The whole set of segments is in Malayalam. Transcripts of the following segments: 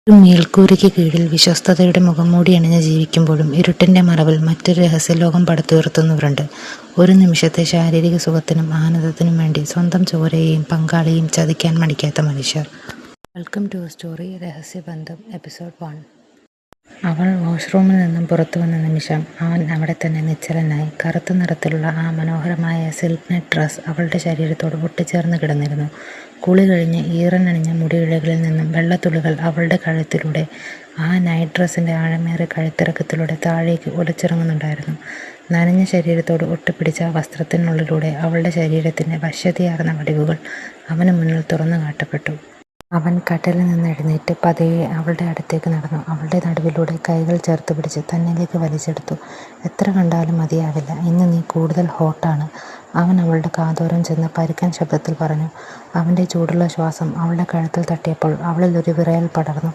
ഒരു മേൽക്കൂരയ്ക്ക് കീഴിൽ വിശ്വസ്തതയുടെ മുഖംമൂടി അണിഞ്ഞ് ജീവിക്കുമ്പോഴും ഇരുട്ടിന്റെ മറവിൽ മറ്റൊരു രഹസ്യലോകം പടുത്തുയർത്തുന്നവരുണ്ട്. ഒരു നിമിഷത്തെ ശാരീരിക സുഖത്തിനും ആനന്ദത്തിനും വേണ്ടി സ്വന്തം ചോരയെയും പങ്കാളിയെയും ചതിക്കാൻ മടിക്കാത്ത മനുഷ്യർ. Welcome to story Rahasyabandham episode 1. അവൾ വാഷ്റൂമിൽ നിന്നും പുറത്തു വന്ന നിമിഷം അവൻ അവിടെ തന്നെ നിശ്ചലനായി. കറുത്ത നിറത്തിലുള്ള ആ മനോഹരമായ സിൽക്ക് നെറ്റ് ഡ്രസ് അവളുടെ ശരീരത്തോട് ഒട്ടിച്ചേർന്ന് കിടന്നിരുന്നു. കുളി കഴിഞ്ഞ് ഈറനണിഞ്ഞ മുടിയിഴകളിൽ നിന്നും വെള്ളത്തുള്ളികൾ അവളുടെ കഴുത്തിലൂടെ, ആ നൈറ്റ് ഡ്രസ്സിൻ്റെ ആഴമേറിയ കഴുത്തിറക്കത്തിലൂടെ താഴേക്ക് ഒലിച്ചിറങ്ങുന്നുണ്ടായിരുന്നു. നനഞ്ഞ ശരീരത്തോട് ഒട്ടിപ്പിടിച്ച ആ വസ്ത്രത്തിനുള്ളിലൂടെ അവളുടെ ശരീരത്തിൻ്റെ വശ്യതയാർന്ന വടിവുകൾ അവന് മുന്നിൽ തുറന്നു കാട്ടപ്പെട്ടു. അവൻ കട്ടിലിൽ നിന്ന് എഴുന്നേറ്റ് പതിയെ അവളുടെ അടുത്തേക്ക് നടന്നു. അവളുടെ നടുവിലൂടെ കൈകൾ ചേർത്ത് പിടിച്ച് തന്നിലേക്ക് വലിച്ചെടുത്തു. എത്ര കണ്ടാലും മതിയാവില്ല, ഇന്ന് നീ കൂടുതൽ ഹോട്ടാണ്, അവൻ അവളുടെ കാതോരം ചെന്ന് പരുക്കൻ ശബ്ദത്തിൽ പറഞ്ഞു. അവൻ്റെ ചൂടുള്ള ശ്വാസം അവളുടെ കഴുത്തിൽ തട്ടിയപ്പോൾ അവളിൽ ഒരു വിറയൽ പടർന്നു.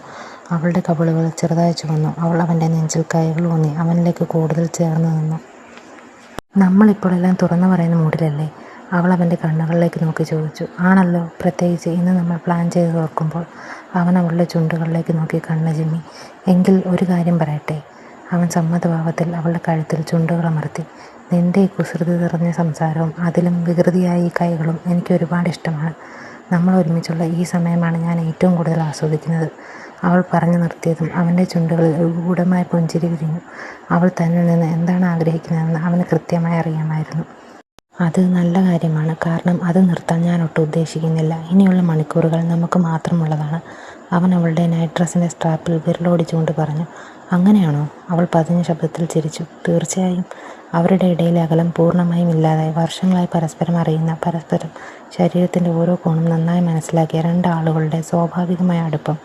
അവളുടെ കവിളുകൾ ചെറുതായി ചുവന്നു. അവൾ അവൻ്റെ നെഞ്ചിൽ കൈകൾ ഊന്നി അവനിലേക്ക് കൂടുതൽ ചേർന്ന് നിന്നു. നമ്മളിപ്പോൾ എല്ലാം തുറന്നു പറയുന്ന മൂഡിലല്ലേ? അവൾ അവൻ്റെ കണ്ണുകളിലേക്ക് നോക്കി ചോദിച്ചു. ആണല്ലോ, പ്രത്യേകിച്ച് ഇന്ന് നമ്മൾ പ്ലാൻ ചെയ്ത് ഓർക്കുമ്പോൾ. അവൻ അവളുടെ ചുണ്ടുകളിലേക്ക് നോക്കി കണ്ണ് ചിമ്മി. എങ്കിൽ ഒരു കാര്യം പറയട്ടെ? അവൻ സമ്മതഭാവത്തിൽ അവളുടെ കഴുത്തിൽ ചുണ്ടുകളമർത്തി. നിൻ്റെ ഈ കുസൃതി നിറഞ്ഞ സംസാരവും അതിലും വികൃതിയായ ഈ കൈകളും എനിക്ക് ഒരുപാട് ഇഷ്ടമാണ്. നമ്മൾ ഒരുമിച്ചുള്ള ഈ സമയമാണ് ഞാൻ ഏറ്റവും കൂടുതൽ ആസ്വദിക്കുന്നത്. അവൾ പറഞ്ഞു നിർത്തിയതും അവൻ്റെ ചുണ്ടുകളിൽ ഒരു ഗൂഢമായ പുഞ്ചിരി വിരിഞ്ഞു. അവൾ തന്നിൽ നിന്ന് എന്താണ് ആഗ്രഹിക്കുന്നതെന്ന് അവന് കൃത്യമായി അറിയാമായിരുന്നു. അത് നല്ല കാര്യമാണ്, കാരണം അത് നിർത്താൻ ഞാൻ ഒട്ടും ഉദ്ദേശിക്കുന്നില്ല. ഇനിയുള്ള മണിക്കൂറുകൾ നമുക്ക് മാത്രമുള്ളതാണ്. അവൻ അവളുടെ നൈറ്റ് ഡ്രസ്സിൻ്റെ സ്ട്രാപ്പിൽ വിരലോടിച്ചുകൊണ്ട് പറഞ്ഞു. അങ്ങനെയാണോ? അവൾ പതിഞ്ഞ ശബ്ദത്തിൽ ചിരിച്ചു. തീർച്ചയായും. അവരുടെ ഇടയിലെ അകലം പൂർണ്ണമായും ഇല്ലാതായി. വർഷങ്ങളായി പരസ്പരം അറിയുന്ന, പരസ്പരം ശരീരത്തിൻ്റെ ഓരോ കോണും നന്നായി മനസ്സിലാക്കിയ രണ്ടാളുകളുടെ സ്വാഭാവികമായ അടുപ്പം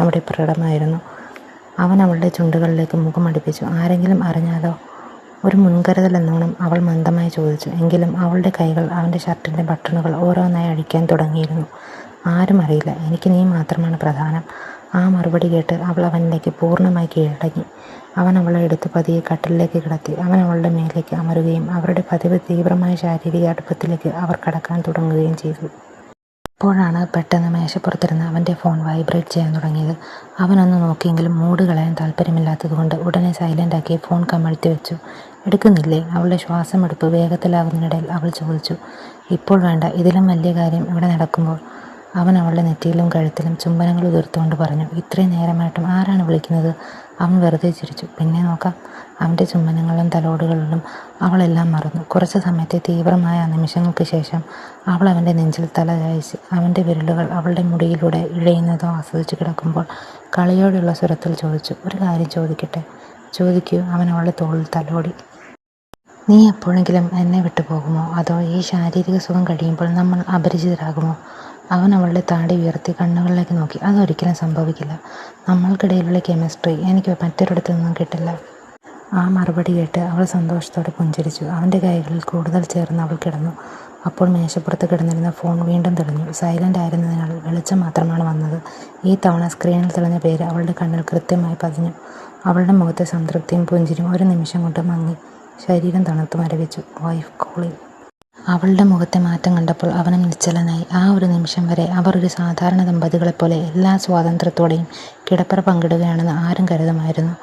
അവിടെ പ്രകടമായിരുന്നു. അവൻ അവളുടെ ചുണ്ടുകളിലേക്ക് മുഖമടുപ്പിച്ചു. ആരെങ്കിലും അറിഞ്ഞാലോ? ഒരു മുൻകരുതലെന്നോണം അവൾ മന്ദമായി ചോദിച്ചു. എങ്കിലും അവളുടെ കൈകൾ അവൻ്റെ ഷർട്ടിൻ്റെ ബട്ടണുകൾ ഓരോന്നായി അഴിക്കാൻ തുടങ്ങിയിരുന്നു. ആരും അറിയില്ല, എനിക്ക് നീ മാത്രമാണ് പ്രധാനം. ആ മറുപടി കേട്ട് അവൾ അവനിലേക്ക് പൂർണ്ണമായി കീഴടങ്ങി. അവൻ അവളെ എടുത്ത് പതിയെ കട്ടിലിലേക്ക് കിടത്തി. അവൻ അവളുടെ മേലേക്ക് അമരുകയും അവരുടെ പതിവ് തീവ്രമായ ശാരീരിക അടുപ്പത്തിലേക്ക് അവർ കടക്കാൻ തുടങ്ങുകയും ചെയ്തു. അപ്പോഴാണ് പെട്ടെന്ന് മേശപ്പുറത്തിരുന്ന് അവൻ്റെ ഫോൺ വൈബ്രേറ്റ് ചെയ്യാൻ തുടങ്ങിയത്. അവനൊന്ന് നോക്കിയെങ്കിലും മൂഡ് കളയാൻ താല്പര്യമില്ലാത്തതുകൊണ്ട് ഉടനെ സൈലൻ്റാക്കി ഫോൺ കമഴ്ത്തി വെച്ചു. എടുക്കുന്നില്ലേ? അവളുടെ ശ്വാസമെടുപ്പ് വേഗത്തിലാകുന്നതിനിടയിൽ അവൾ ചോദിച്ചു. ഇപ്പോൾ വേണ്ട, ഇതിലും വലിയ കാര്യം ഇവിടെ നടക്കുമ്പോൾ. അവൻ അവളുടെ നെറ്റിയിലും കഴുത്തിലും ചുംബനങ്ങൾ ഉതിർത്തുകൊണ്ട് പറഞ്ഞു. ഇത്രയും നേരമായിട്ടും ആരാണ് വിളിക്കുന്നത്? അവൻ വെറുതെ ചിരിച്ചു. പിന്നെ നോക്കാം. അവൻ്റെ ചുംബനങ്ങളിലും തലോടുകളിലും അവളെല്ലാം മറന്നു. കുറച്ച് സമയത്തെ തീവ്രമായ നിമിഷങ്ങൾക്ക് ശേഷം അവൾ അവൻ്റെ നെഞ്ചിൽ തല ചായച്ച് അവൻ്റെ വിരലുകൾ അവളുടെ മുടിയിലൂടെ ഇഴയുന്നതോ ആസ്വദിച്ച് കിടക്കുമ്പോൾ കളിയോടെയുള്ള സ്വരത്തിൽ ചോദിച്ചു. ഒരു കാര്യം ചോദിക്കട്ടെ? ചോദിക്കൂ. അവൻ അവളുടെ തോളിൽ തലോടി. നീ എപ്പോഴെങ്കിലും എന്നെ വിട്ടുപോകുമോ? അതോ ഈ ശാരീരിക സുഖം കഴിയുമ്പോൾ നമ്മൾ അപരിചിതരാകുമോ? അവൻ അവളുടെ താടി ഉയർത്തി കണ്ണുകളിലേക്ക് നോക്കി. അതൊരിക്കലും സംഭവിക്കില്ല. നമ്മൾക്കിടയിലുള്ള കെമിസ്ട്രി എനിക്ക് മറ്റൊരിടത്തു നിന്നും കിട്ടില്ല. ആ മറുപടി കേട്ട് അവൾ സന്തോഷത്തോടെ പുഞ്ചിരിച്ചു. അവൻ്റെ കൈകളിൽ കൂടുതൽ ചേർന്ന് അവൾ കിടന്നു. അപ്പോൾ മേശപ്പുറത്ത് കിടന്നിരുന്ന ഫോൺ വീണ്ടും തെളിഞ്ഞു. സൈലൻ്റ് ആയിരുന്നതിനാൽ വെളിച്ചം മാത്രമാണ് വന്നത്. ഈ തവണ സ്ക്രീനിൽ തെളിഞ്ഞ പേര് അവളുടെ കണ്ണിൽ കൃത്യമായി പതിഞ്ഞു. അവളുടെ മുഖത്തെ സംതൃപ്തിയും പുഞ്ചിരിയും ഒരു നിമിഷം കൊണ്ട് മങ്ങി. ശരീരം തണുത്തു മരവിച്ചു. Wife calling. അവളുടെ മുഖത്തെ മാറ്റം കണ്ടപ്പോൾ അവനും നിശ്ചലനായി. ആ ഒരു നിമിഷം വരെ അവർ ഒരു സാധാരണ ദമ്പതികളെപ്പോലെ എല്ലാ സ്വാതന്ത്ര്യത്തോടെയും കിടപ്പറ പങ്കിടുകയാണെന്ന് ആരും കരുതുമായിരുന്നു.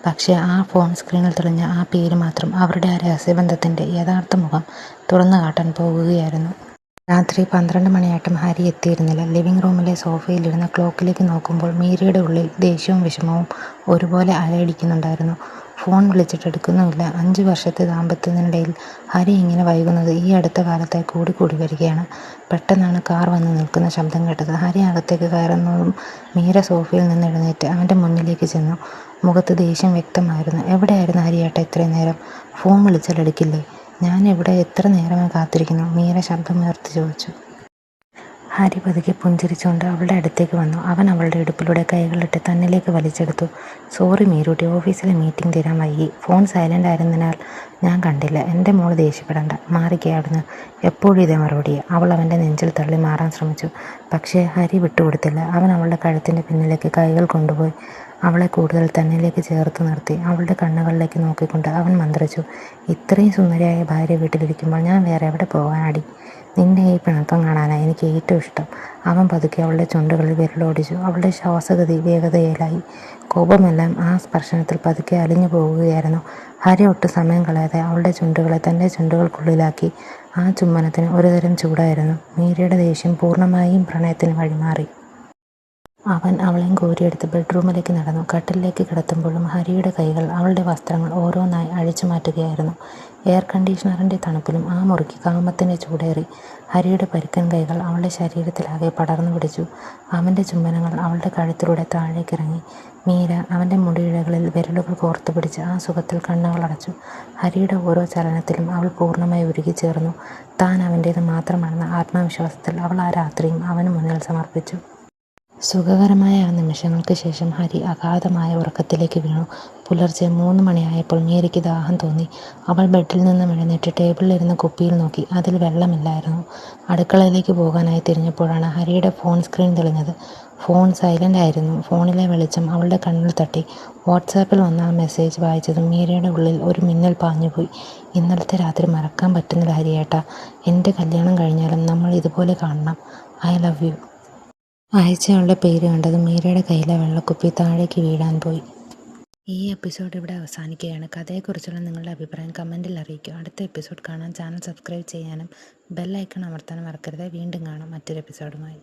പക്ഷേ ആ ഫോൺ സ്ക്രീനിൽ തെളിഞ്ഞ ആ പേര് മാത്രം അവരുടെ ആ രഹസ്യബന്ധത്തിൻ്റെ യഥാർത്ഥ മുഖം തുറന്നു കാട്ടാൻ പോകുകയായിരുന്നു. രാത്രി 12 മണിയായിട്ടും ഹരി എത്തിയിരുന്നില്ല. ലിവിംഗ് റൂമിലെ സോഫയിലിരുന്ന് ക്ലോക്കിലേക്ക് നോക്കുമ്പോൾ മീരയുടെ ഉള്ളിൽ ദേഷ്യവും വിഷമവും ഒരുപോലെ അലയടിക്കുന്നുണ്ടായിരുന്നു. ഫോൺ വിളിച്ചിട്ട് എടുക്കുന്നുമില്ല. 5 വർഷത്തെ ദാമ്പത്യത്തിനിടയിൽ ഹരി ഇങ്ങനെ വൈകുന്നത് ഈ അടുത്ത കാലത്തായി കൂടി വരികയാണ്. പെട്ടെന്നാണ് കാർ വന്ന് നിൽക്കുന്ന ശബ്ദം കേട്ടത്. ഹരി അകത്തേക്ക് കയറുന്നതും മീര സോഫയിൽ നിന്ന് എഴുന്നേറ്റ് അവൻ്റെ മുന്നിലേക്ക് ചെന്നു. മുഖത്ത് ദേഷ്യം വ്യക്തമായിരുന്നു. എവിടെയായിരുന്നു ഹരിയേട്ട ഇത്രയും നേരം? ഫോൺ വിളിച്ചാൽ എടുക്കില്ലേ? ഞാൻ ഇവിടെ എത്ര നേരമായി കാത്തിരിക്കുന്നു? മീര ശബ്ദമുയർത്തി ചോദിച്ചു. ഹരി പതുക്കെ പുഞ്ചിരിച്ചുകൊണ്ട് അവളുടെ അടുത്തേക്ക് വന്നു. അവൻ അവളുടെ ഇടുപ്പിലൂടെ കൈകളിട്ട് തന്നിലേക്ക് വലിച്ചെടുത്തു. സോറി മീരൂട്ടി, ഓഫീസിലെ മീറ്റിംഗ് തീരാൻ വൈകി. ഫോൺ സൈലൻ്റ് ആയിരുന്നതിനാൽ ഞാൻ കണ്ടില്ല. എൻ്റെ മോള് ദേഷ്യപ്പെടണ്ട, മാറിക്കേ അവിടുന്ന്. എപ്പോഴും ഇതേ മറുപടിയെ. അവൾ അവൻ്റെ നെഞ്ചിൽ തള്ളി മാറാൻ ശ്രമിച്ചു. പക്ഷേ ഹരി വിട്ടുകൊടുത്തില്ല. അവൻ അവളുടെ കഴുത്തിൻ്റെ പിന്നിലേക്ക് കൈകൾ കൊണ്ടുപോയി. അവളെ കൂടുതൽ തന്നിലേക്ക് ചേർത്ത് നിർത്തി അവളുടെ കണ്ണുകളിലേക്ക് നോക്കിക്കൊണ്ട് അവൻ മന്ത്രിച്ചു. ഇത്രയും സുന്ദരിയായ ഭാര്യ വീട്ടിലിരിക്കുമ്പോൾ ഞാൻ വേറെ എവിടെ പോകാനാടി? നിന്റെ ഈ പിണക്കം കാണാനാണ് എനിക്ക് ഏറ്റവും ഇഷ്ടം. അവൻ പതുക്കെ അവളുടെ ചുണ്ടുകളിൽ വിരലോടിച്ചു. അവളുടെ ശ്വാസഗതി വേഗതയിലായി. കോപമെല്ലാം ആ സ്പർശനത്തിൽ പതുക്കെ അലിഞ്ഞു പോകുകയായിരുന്നു. ഹരി ഒട്ടും സമയം കളയാതെ അവളുടെ ചുണ്ടുകളെ തൻ്റെ ചുണ്ടുകൾക്കുള്ളിലാക്കി. ആ ചുംബനത്തിന് ഒരുതരം ചൂടായിരുന്നു. മീരയുടെ ദേഷ്യം പൂർണ്ണമായും പ്രണയത്തിന് വഴിമാറി. അവൻ അവളെയും കോരിയെടുത്ത് ബെഡ്റൂമിലേക്ക് നടന്നു. കട്ടിലിലേക്ക് കിടത്തുമ്പോഴും ഹരിയുടെ കൈകൾ അവളുടെ വസ്ത്രങ്ങൾ ഓരോന്നായി അഴിച്ചു മാറ്റുകയായിരുന്നു. എയർ കണ്ടീഷണറിൻ്റെ തണുപ്പിലും ആ മുറിക്ക് കാമത്തിൻ്റെ ചൂടേറി. ഹരിയുടെ പരുക്കൻ കൈകൾ അവളുടെ ശരീരത്തിലാകെ പടർന്നു പിടിച്ചു. അവൻ്റെ ചുംബനങ്ങൾ അവളുടെ കഴുത്തിലൂടെ താഴേക്കിറങ്ങി. മീര അവൻ്റെ മുടിയിഴകളിൽ വിരലുകൾ കോർത്തു പിടിച്ച് ആ സുഖത്തിൽ കണ്ണുകളടച്ചു. ഹരിയുടെ ഓരോ ചലനത്തിലും അവൾ പൂർണ്ണമായി ഉരുകിച്ചേർന്നു. താൻ അവൻ്റേത് മാത്രമാണെന്ന ആത്മവിശ്വാസത്തിൽ അവൾ ആ രാത്രിയും അവന് മുന്നിൽ സമർപ്പിച്ചു. സുഖകരമായ ആ നിമിഷങ്ങൾക്ക് ശേഷം ഹരി അഗാധമായ ഉറക്കത്തിലേക്ക് വീണു. പുലർച്ചെ 3 മണിയായപ്പോൾ മീരയ്ക്ക് ദാഹം തോന്നി. അവൾ ബെഡിൽ നിന്നും എഴുന്നേറ്റ് ടേബിളിലിരുന്ന കുപ്പിയിൽ നോക്കി. അതിൽ വെള്ളമില്ലായിരുന്നു. അടുക്കളയിലേക്ക് പോകാനായി തിരിഞ്ഞപ്പോഴാണ് ഹരിയുടെ ഫോൺ സ്ക്രീൻ തെളിഞ്ഞത്. ഫോൺ സൈലൻ്റ് ആയിരുന്നു. ഫോണിലെ വെളിച്ചം അവളുടെ കണ്ണിൽ തട്ടി. വാട്സാപ്പിൽ വന്ന ആ മെസ്സേജ് വായിച്ചതും മീരയുടെ ഉള്ളിൽ ഒരു മിന്നൽ പാഞ്ഞുപോയി. ഇന്നലത്തെ രാത്രി മറക്കാൻ പറ്റുന്നില്ല ഹരിയേട്ടാ. എൻ്റെ കല്യാണം കഴിഞ്ഞാലും നമ്മൾ ഇതുപോലെ കാണണം. I love you. അയച്ചയാളുടെ പേര് കണ്ടതും മീരയുടെ കയ്യിലെ വെള്ളക്കുപ്പി താഴേക്ക് വീഴാൻ പോയി. ഈ എപ്പിസോഡ് ഇവിടെ അവസാനിക്കുകയാണ്. കഥയെക്കുറിച്ചുള്ള നിങ്ങളുടെ അഭിപ്രായം കമൻറ്റിൽ അറിയിക്കുക. അടുത്ത എപ്പിസോഡ് കാണാൻ ചാനൽ സബ്സ്ക്രൈബ് ചെയ്യാനും ബെൽ ഐക്കൺ അമർത്താനും മറക്കരുത്. വീണ്ടും കാണാം മറ്റൊരു എപ്പിസോഡുമായി.